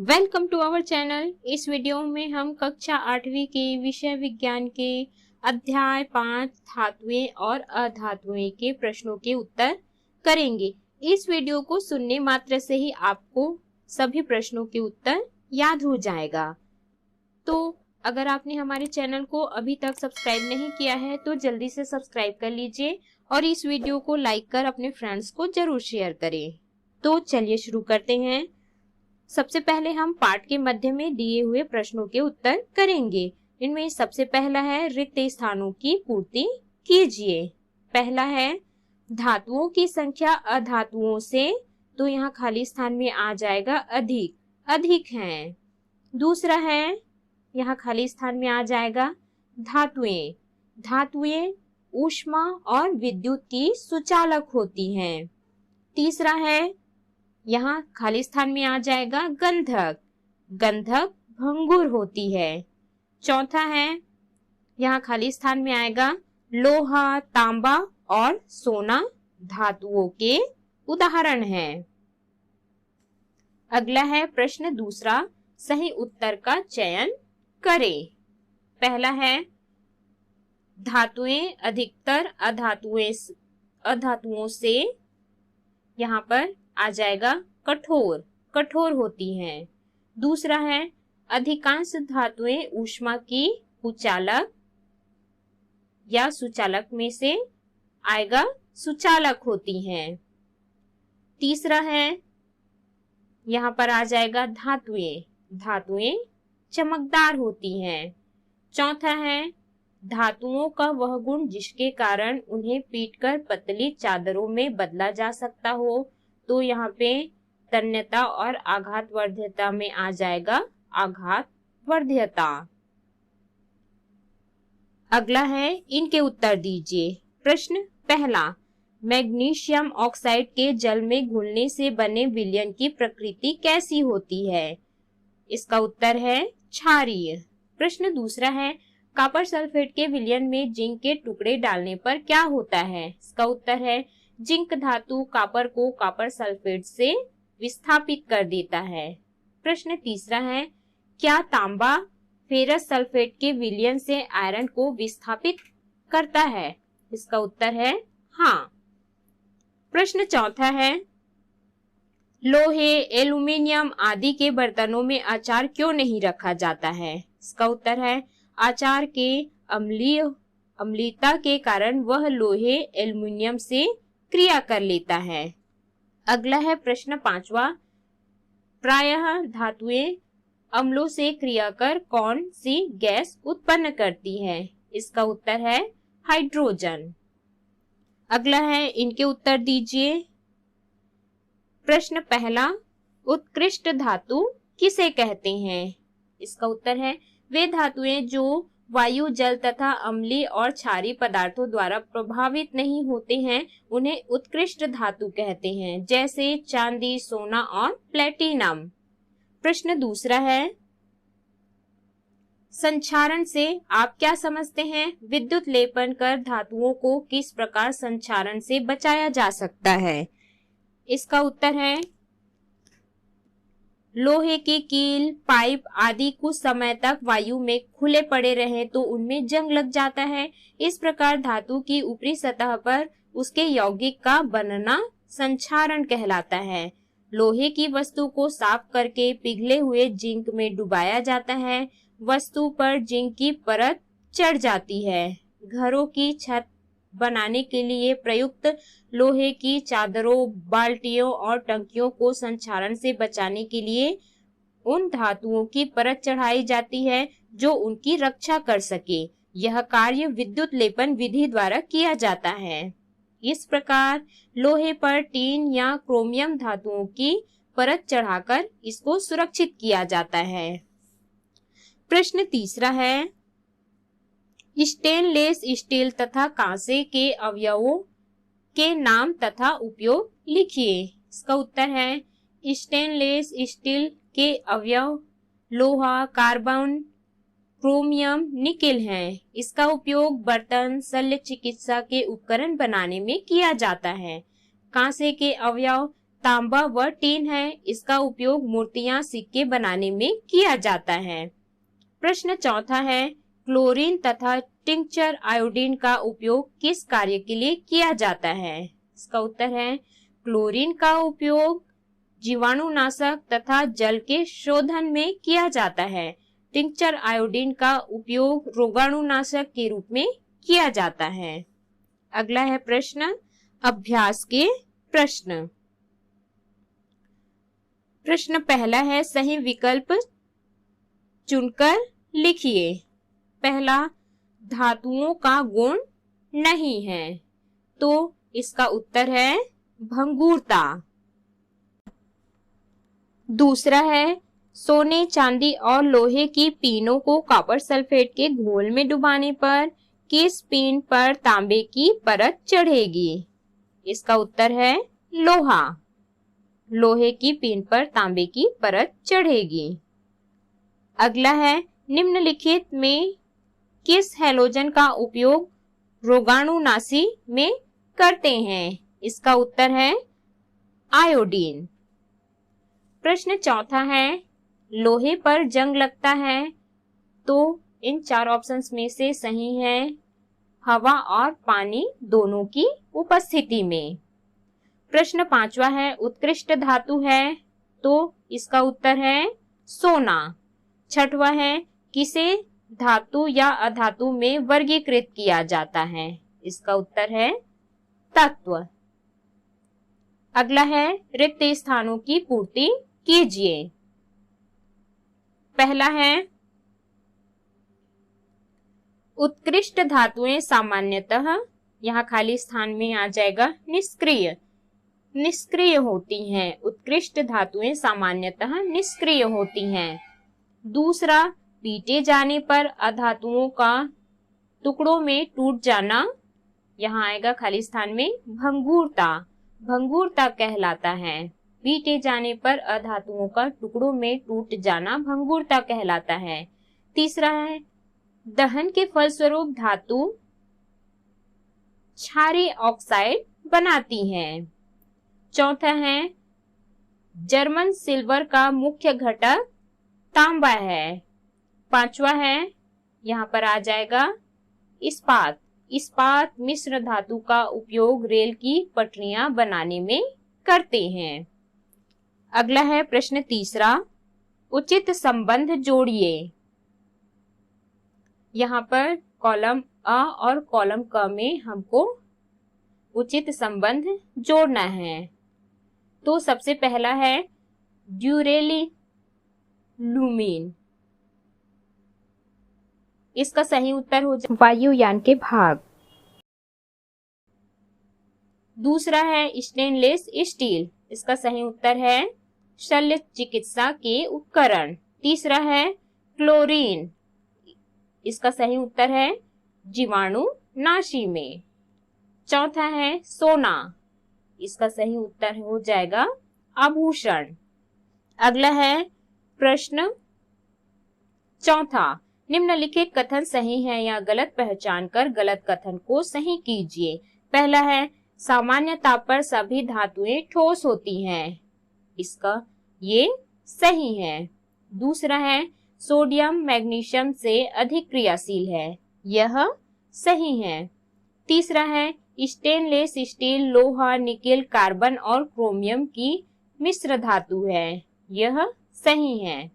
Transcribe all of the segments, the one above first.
Welcome to our channel. इस video में हम कक्षा 8वीं के विषय विज्ञान के अध्याय 5 धातुएं और अधातुएं के प्रश्नों के उत्तर करेंगे। इस वीडियो को सुनने मात्र से ही आपको सभी प्रश्नों के उत्तर याद हो जाएगा। तो अगर आपने हमारे चैनल को अभी तक सब्सक्राइब नहीं किया है तो जल्दी से सब्सक्राइब कर लीजिए और इस वीडियो को लाइक कर अपने फ्रेंड्स को जरूर शेयर करें। तो चलिए शुरू करते हैं। सबसे पहले हम पाठ के मध्य में दिए हुए प्रश्नों के उत्तर करेंगे। इनमें सबसे पहला है रिक्त स्थानों की पूर्ति कीजिए। पहला है धातुओं की संख्या अधातुओं से, तो यहाँ खाली स्थान में आ जाएगा अधिक, अधिक है। दूसरा है यहाँ खाली स्थान में आ जाएगा धातुएं, धातुएं ऊष्मा और विद्युत की सुचालक होती हैं। तीसरा है यहाँ खाली स्थान में आ जाएगा गंधक, गंधक भंगुर होती है। चौथा है यहाँ खाली स्थान में आएगा लोहा, तांबा और सोना धातुओं के उदाहरण हैं। अगला है प्रश्न दूसरा, सही उत्तर का चयन करें। पहला है धातुएं अधिकतर अधातुओं से, यहाँ पर आ जाएगा कठोर, कठोर होती हैं। दूसरा है अधिकांश धातुएं ऊष्मा की कुचालक या सुचालक में से आएगा सुचालक होती हैं। तीसरा है यहाँ पर आ जाएगा धातुएं, धातुएं चमकदार होती हैं। चौथा है धातुओं का वह गुण जिसके कारण उन्हें पीटकर पतली चादरों में बदला जा सकता हो, तो यहाँ पे तन्यता और आघात वर्ध्यता में आ जाएगा आघात वर्ध्यता। अगला है इनके उत्तर दीजिए। प्रश्न पहला, मैग्नीशियम ऑक्साइड के जल में घुलने से बने विलयन की प्रकृति कैसी होती है? इसका उत्तर है क्षारीय। प्रश्न दूसरा है कॉपर सल्फेट के विलयन में जिंक के टुकड़े डालने पर क्या होता है? इसका उत्तर है जिंक धातु कॉपर को कॉपर सल्फेट से विस्थापित कर देता है। प्रश्न तीसरा है क्या तांबा फेरस सल्फेट के विलयन से आयरन को विस्थापित करता है? इसका उत्तर है हाँ। प्रश्न चौथा है लोहे, एल्यूमीनियम आदि के बर्तनों में अचार क्यों नहीं रखा जाता है? इसका उत्तर है अचार के अम्लीयता के कारण वह लोहे एल्यूमीनियम से क्रिया कर लेता है। अगला है प्रश्न पांचवा, प्रायः धातुएं अम्लों से क्रिया कर कौन सी गैस उत्पन्न करती है? इसका उत्तर है हाइड्रोजन। अगला है इनके उत्तर दीजिए। प्रश्न पहला, उत्कृष्ट धातु किसे कहते हैं? इसका उत्तर है वे धातुएं जो वायु, जल तथा अम्लीय और क्षारीय पदार्थों द्वारा प्रभावित नहीं होते हैं, उन्हें उत्कृष्ट धातु कहते हैं, जैसे चांदी, सोना और प्लेटिनम। प्रश्न दूसरा है संक्षारण से आप क्या समझते हैं? विद्युत लेपन कर धातुओं को किस प्रकार संक्षारण से बचाया जा सकता है? इसका उत्तर है लोहे की कील, पाइप आदि कुछ समय तक वायु में खुले पड़े रहे तो उनमें जंग लग जाता है। इस प्रकार धातु की ऊपरी सतह पर उसके यौगिक का बनना संक्षारण कहलाता है। लोहे की वस्तु को साफ करके पिघले हुए जिंक में डुबाया जाता है। वस्तु पर जिंक की परत चढ़ जाती है। घरों की छत बनाने के लिए प्रयुक्त लोहे की चादरों, बाल्टियों और टंकियों को संक्षारण से बचाने के लिए उन धातुओं की परत चढ़ाई जाती है जो उनकी रक्षा कर सके। यह कार्य विद्युत लेपन विधि द्वारा किया जाता है। इस प्रकार लोहे पर टीन या क्रोमियम धातुओं की परत चढ़ाकर इसको सुरक्षित किया जाता है। प्रश्न तीसरा है स्टेनलेस स्टील तथा कांसे के अवयवों के नाम तथा उपयोग लिखिए। इसका उत्तर है स्टेनलेस स्टील के अवयव लोहा, कार्बन, क्रोमियम, निकेल हैं। इसका उपयोग बर्तन, शल्य चिकित्सा के उपकरण बनाने में किया जाता है। कांसे के अवयव तांबा व टीन है। इसका उपयोग मूर्तियां, सिक्के बनाने में किया जाता है। प्रश्न चौथा है, क्लोरीन तथा टिंचर आयोडीन का उपयोग किस कार्य के लिए किया जाता है? इसका उत्तर है, क्लोरीन का उपयोग जीवाणुनाशक तथा जल के शोधन में किया जाता है। टिंचर आयोडीन का उपयोग रोगाणुनाशक के रूप में किया जाता है। अगला है प्रश्न अभ्यास के प्रश्न। प्रश्न पहला है, सही विकल्प चुनकर लिखिए। पहला, धातुओं का गुण नहीं है, तो इसका उत्तर है भंगुरता। दूसरा है, सोने, चांदी और लोहे की पीनों को कॉपर सल्फेट के घोल में डुबाने पर किस पीन पर तांबे की परत चढ़ेगी? इसका उत्तर है लोहा। लोहे की पीन पर तांबे की परत चढ़ेगी। अगला है, निम्नलिखित में किस हैलोजन का उपयोग रोगाणुनाशी में करते हैं? इसका उत्तर है आयोडीन। प्रश्न चौथा है, लोहे पर जंग लगता है, तो इन चार ऑप्शंस में से सही है हवा और पानी दोनों की उपस्थिति में। प्रश्न पांचवा है, उत्कृष्ट धातु है, तो इसका उत्तर है सोना। छठवा है, किसे धातु या अधातु में वर्गीकृत किया जाता है? इसका उत्तर है तत्व। अगला है, रिक्त स्थानों की पूर्ति कीजिए। पहला है, उत्कृष्ट धातुएं सामान्यतः, यहाँ खाली स्थान में आ जाएगा निष्क्रिय होती हैं। उत्कृष्ट धातुएं सामान्यतः निष्क्रिय होती हैं। दूसरा, पीटे जाने पर अधातुओं का टुकड़ों में टूट जाना, यहाँ आएगा खाली स्थान में भंगुरता कहलाता है। पीटे जाने पर अधातुओं का टुकड़ों में टूट जाना भंगुरता कहलाता है। तीसरा है, दहन के फलस्वरूप धातु क्षारीय ऑक्साइड बनाती है। चौथा है, जर्मन सिल्वर का मुख्य घटक तांबा है। पांचवा है, यहाँ पर आ जाएगा इस्पात मिश्र धातु का उपयोग रेल की पटरियां बनाने में करते हैं। अगला है प्रश्न तीसरा, उचित संबंध जोड़िए। यहाँ पर कॉलम अ और कॉलम क में हमको उचित संबंध जोड़ना है। तो सबसे पहला है ड्यूरेलिन लुमीन, इसका सही उत्तर हो जाए वायुयान के भाग। दूसरा है स्टेनलेस स्टील, इसका सही उत्तर है शल्य चिकित्सा के उपकरण। तीसरा है क्लोरीन, इसका सही उत्तर है जीवाणुनाशी में। चौथा है सोना, इसका सही उत्तर हो जाएगा आभूषण। अगला है प्रश्न चौथा, निम्नलिखित कथन सही है या गलत पहचान कर गलत कथन को सही कीजिए। पहला है, सामान्य ताप पर सभी धातुएं ठोस होती हैं, इसका ये सही है। दूसरा है, सोडियम मैग्नीशियम से अधिक क्रियाशील है, यह सही है। तीसरा है, स्टेनलेस स्टील लोहा, निकेल, कार्बन और क्रोमियम की मिश्र धातु है, यह सही है।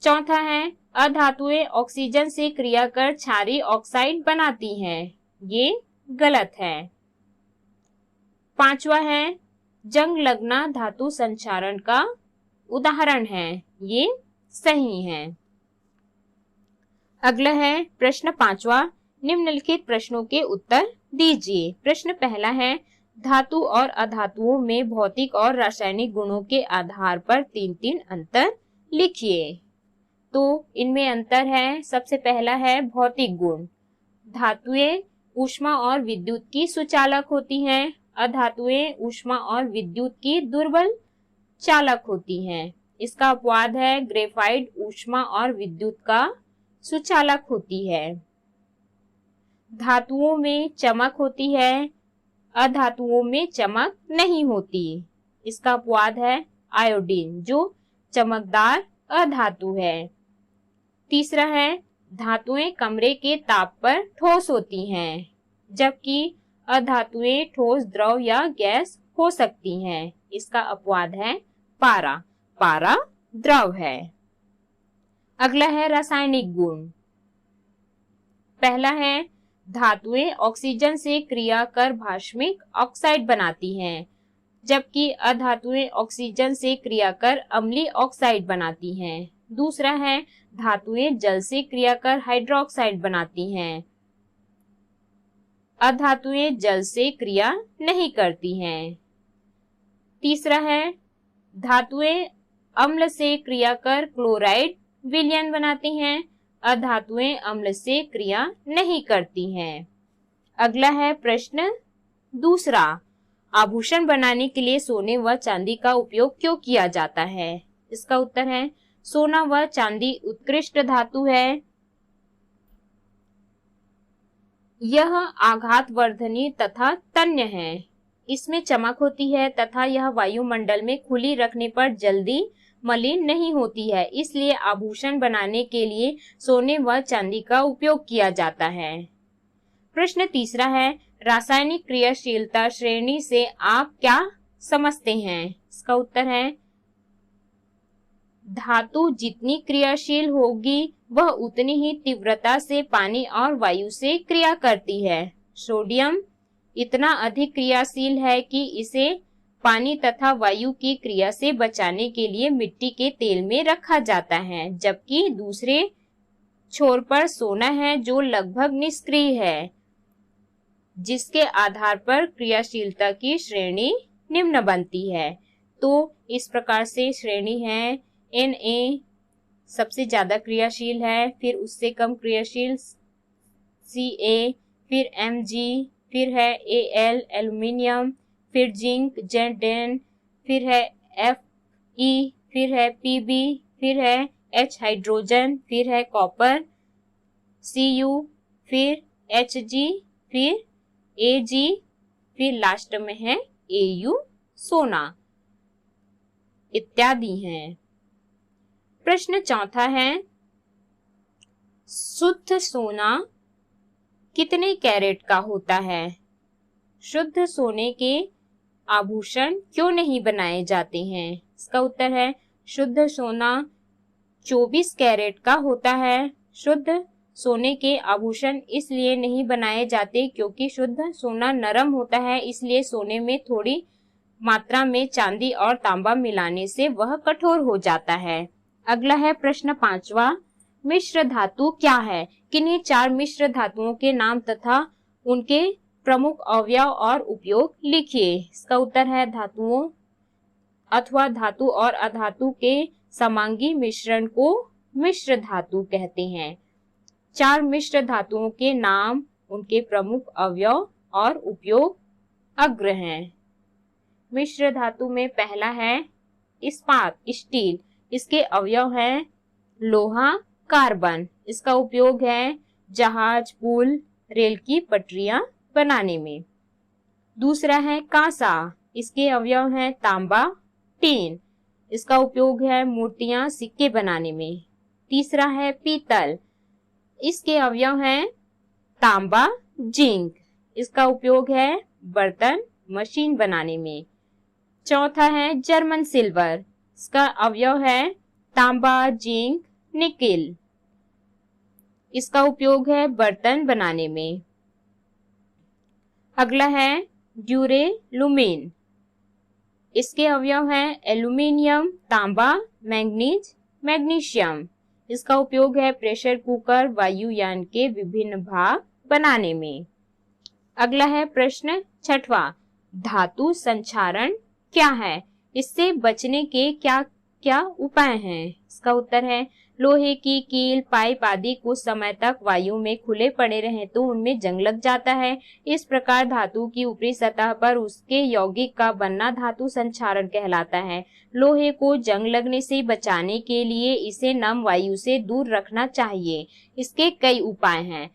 चौथा है, अधातुएं ऑक्सीजन से क्रिया कर क्षारीय ऑक्साइड बनाती हैं, ये गलत है। पांचवा है, जंग लगना धातु संक्षारण का उदाहरण है, ये सही है। अगला है प्रश्न पांचवा, निम्नलिखित प्रश्नों के उत्तर दीजिए। प्रश्न पहला है, धातु और अधातुओं में भौतिक और रासायनिक गुणों के आधार पर 3 अंतर लिखिए। तो इनमें अंतर है, सबसे पहला है भौतिक गुण। धातुएं ऊष्मा और विद्युत की सुचालक होती हैं, अधातुएं ऊष्मा और विद्युत की दुर्बल चालक होती हैं। इसका अपवाद है, ग्रेफाइट ऊष्मा और विद्युत का सुचालक होती है। धातुओं में चमक होती है, अधातुओं में चमक नहीं होती। इसका अपवाद है आयोडीन जो चमकदार अधातु है। तीसरा है धातुएं कमरे के ताप पर ठोस होती हैं, जबकि अधातुएं ठोस, द्रव या गैस हो सकती हैं। इसका अपवाद है पारा। पारा द्रव है। अगला है रासायनिक गुण। पहला है धातुएं ऑक्सीजन से क्रिया कर भास्मिक ऑक्साइड बनाती हैं, जबकि अधातुएं ऑक्सीजन से क्रिया कर अम्लीय ऑक्साइड बनाती हैं। दूसरा है धातुएं जल से क्रिया कर हाइड्रोक्साइड बनाती हैं। अधातुएं जल से क्रिया नहीं करती हैं। तीसरा है धातुएं अम्ल से क्रिया कर क्लोराइड विलयन बनाती हैं। अधातुएं अम्ल से क्रिया नहीं करती हैं। अगला है प्रश्न दूसरा, आभूषण बनाने के लिए सोने व चांदी का उपयोग क्यों किया जाता है? इसका उत्तर है सोना व चांदी उत्कृष्ट धातु है। यह आघातवर्धनी तथा तन्य है। इसमें चमक होती है तथा यह वायुमंडल में खुली रखने पर जल्दी मलिन नहीं होती है, इसलिए आभूषण बनाने के लिए सोने व चांदी का उपयोग किया जाता है। प्रश्न तीसरा है रासायनिक क्रियाशीलता श्रेणी से आप क्या समझते हैं? इसका उत्तर है धातु जितनी क्रियाशील होगी वह उतनी ही तीव्रता से पानी और वायु से क्रिया करती है। सोडियम इतना अधिक क्रियाशील है कि इसे पानी तथा वायु की क्रिया से बचाने के लिए मिट्टी के तेल में रखा जाता है, जबकि दूसरे छोर पर सोना है जो लगभग निष्क्रिय है, जिसके आधार पर क्रियाशीलता की श्रेणी निम्न बनती है। तो इस प्रकार से श्रेणी है Na सबसे ज्यादा क्रियाशील है, फिर उससे कम क्रियाशील Ca, फिर Mg, फिर है Al एल्यूमिनियम, फिर जिंक Zn, फिर है Fe, फिर है Pb, फिर है H हाइड्रोजन, फिर है कॉपर Cu, फिर Hg, फिर Ag, फिर लास्ट में है Au सोना इत्यादि हैं। प्रश्न चौथा है शुद्ध सोना कितने कैरेट का होता है? शुद्ध सोने के आभूषण क्यों नहीं बनाए जाते हैं? इसका उत्तर है शुद्ध सोना 24 कैरेट का होता है। शुद्ध सोने के आभूषण इसलिए नहीं बनाए जाते क्योंकि शुद्ध सोना नरम होता है, इसलिए सोने में थोड़ी मात्रा में चांदी और तांबा मिलाने से वह कठोर हो जाता है। अगला है प्रश्न पांचवा, मिश्र धातु क्या है? किन्हीं 4 मिश्र धातुओं के नाम तथा उनके प्रमुख अवयव और उपयोग लिखिए। इसका उत्तर है धातुओं अथवा धातु और अधातु के समांगी मिश्रण को मिश्र धातु कहते हैं। 4 मिश्र धातुओं के नाम, उनके प्रमुख अवयव और उपयोग अग्र हैं। मिश्र धातु में पहला है इस्पात स्टील। इसके अवयव हैं लोहा, कार्बन। इसका उपयोग है जहाज, पुल, रेल की पटरियां बनाने में। दूसरा है कांसा। इसके अवयव हैं तांबा, टीन। इसका उपयोग है मूर्तियां, सिक्के बनाने में। तीसरा है पीतल। इसके अवयव हैं तांबा, जिंक। इसका उपयोग है बर्तन, मशीन बनाने में। चौथा है जर्मन सिल्वर। इसका अवयव है तांबा, जिंक, निकेल। इसका उपयोग है बर्तन बनाने में। अगला है ड्यूरेलुमिन। इसके अवयव हैं एल्यूमिनियम, तांबा, मैंगनीज, मैग्नीशियम। इसका उपयोग है प्रेशर कुकर, वायुयान के विभिन्न भाग बनाने में। अगला है प्रश्न छठवां, धातु संक्षारण क्या है? इससे बचने के क्या क्या उपाय हैं? इसका उत्तर है लोहे की कील, पाइप आदि कुछ समय तक वायु में खुले पड़े रहें तो उनमें जंग लग जाता है। इस प्रकार धातु की ऊपरी सतह पर उसके यौगिक का बनना धातु संक्षारण कहलाता है। लोहे को जंग लगने से बचाने के लिए इसे नम वायु से दूर रखना चाहिए। इसके कई उपाय हैं।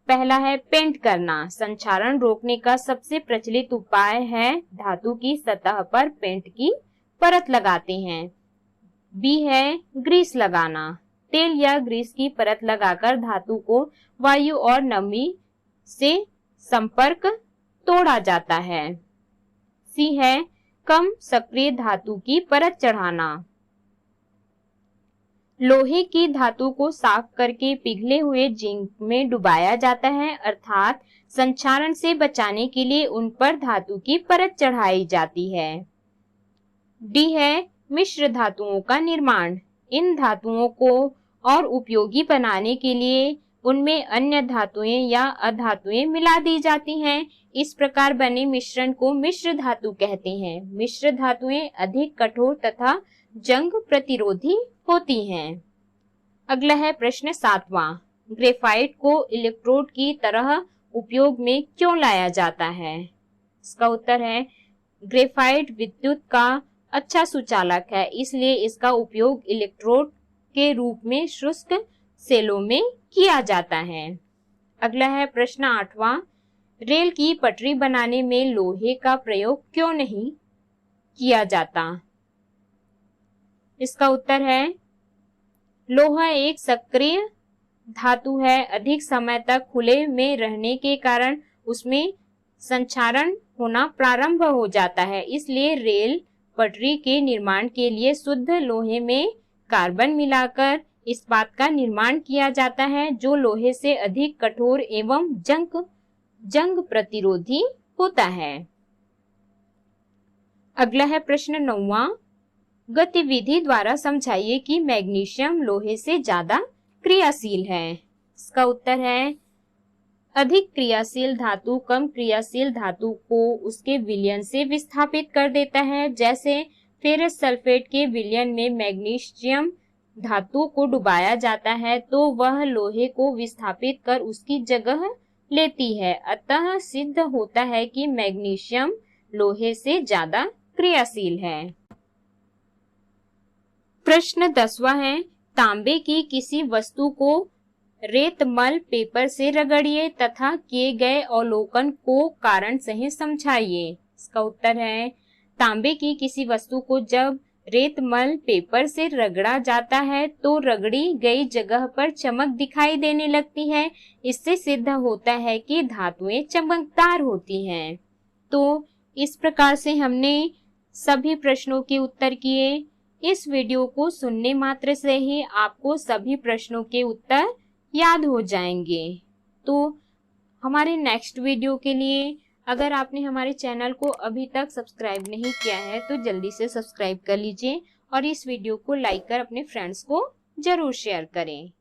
पहला है पेंट करना। संक्षारण रोकने का सबसे प्रचलित उपाय है धातु की सतह पर पेंट की परत लगाते हैं। बी है ग्रीस लगाना। तेल या ग्रीस की परत लगाकर धातु को वायु और नमी से संपर्क तोड़ा जाता है। सी है कम सक्रिय धातु की परत चढ़ाना। लोहे की धातु को साफ करके पिघले हुए जिंक में डुबाया जाता है, अर्थात संक्षारण से बचाने के लिए उन पर धातु की परत चढ़ाई जाती है। डी है मिश्र धातुओं का निर्माण। इन धातुओं को और उपयोगी बनाने के लिए उनमें अन्य धातुएं या अधातुएं मिला दी जाती हैं। इस प्रकार बने मिश्रण को मिश्र धातु कहते हैं। मिश्र धातुएं अधिक कठोर तथा जंग प्रतिरोधी होती हैं। अगला है प्रश्न 7वां। ग्रेफाइट को इलेक्ट्रोड की तरह उपयोग में क्यों लाया जाता है? इसका उत्तर है ग्रेफाइट विद्युत का अच्छा सुचालक है, इसलिए इसका उपयोग इलेक्ट्रोड के रूप में शुष्क सेलों में किया जाता है। अगला है प्रश्न 8वां। रेल की पटरी बनाने में लोहे का प्रयोग क्यों नहीं किया जाता? इसका उत्तर है लोहा एक सक्रिय धातु है। अधिक समय तक खुले में रहने के कारण उसमें संक्षारण होना प्रारंभ हो जाता है, इसलिए रेल पटरी के निर्माण के लिए शुद्ध लोहे में कार्बन मिलाकर इस्पात का निर्माण किया जाता है, जो लोहे से अधिक कठोर एवं जंग प्रतिरोधी होता है। अगला है प्रश्न 9वां। गतिविधि द्वारा समझाइए कि मैग्नीशियम लोहे से ज्यादा क्रियाशील है। इसका उत्तर है अधिक क्रियाशील धातु कम क्रियाशील धातु को उसके विलयन से विस्थापित कर देता है। जैसे फेरस सल्फेट के विलयन में मैग्नीशियम धातु को डुबाया जाता है तो वह लोहे को विस्थापित कर उसकी जगह लेती है। अतः सिद्ध होता है कि मैग्नीशियम लोहे से ज्यादा क्रियाशील है। प्रश्न 10वां है तांबे की किसी वस्तु को रेतमल पेपर से रगड़िए तथा किए गए अवलोकन को कारण सहित समझाइए। इसका उत्तर है तांबे की किसी वस्तु को जब रेतमल पेपर से रगड़ा जाता है तो रगड़ी गई जगह पर चमक दिखाई देने लगती है। इससे सिद्ध होता है कि धातुएं चमकदार होती हैं। तो इस प्रकार से हमने सभी प्रश्नों के उत्तर किए। इस वीडियो को सुनने मात्र से ही आपको सभी प्रश्नों के उत्तर याद हो जाएंगे। तो हमारे नेक्स्ट वीडियो के लिए अगर आपने हमारे चैनल को अभी तक सब्सक्राइब नहीं किया है तो जल्दी से सब्सक्राइब कर लीजिए और इस वीडियो को लाइक कर अपने फ्रेंड्स को जरूर शेयर करें।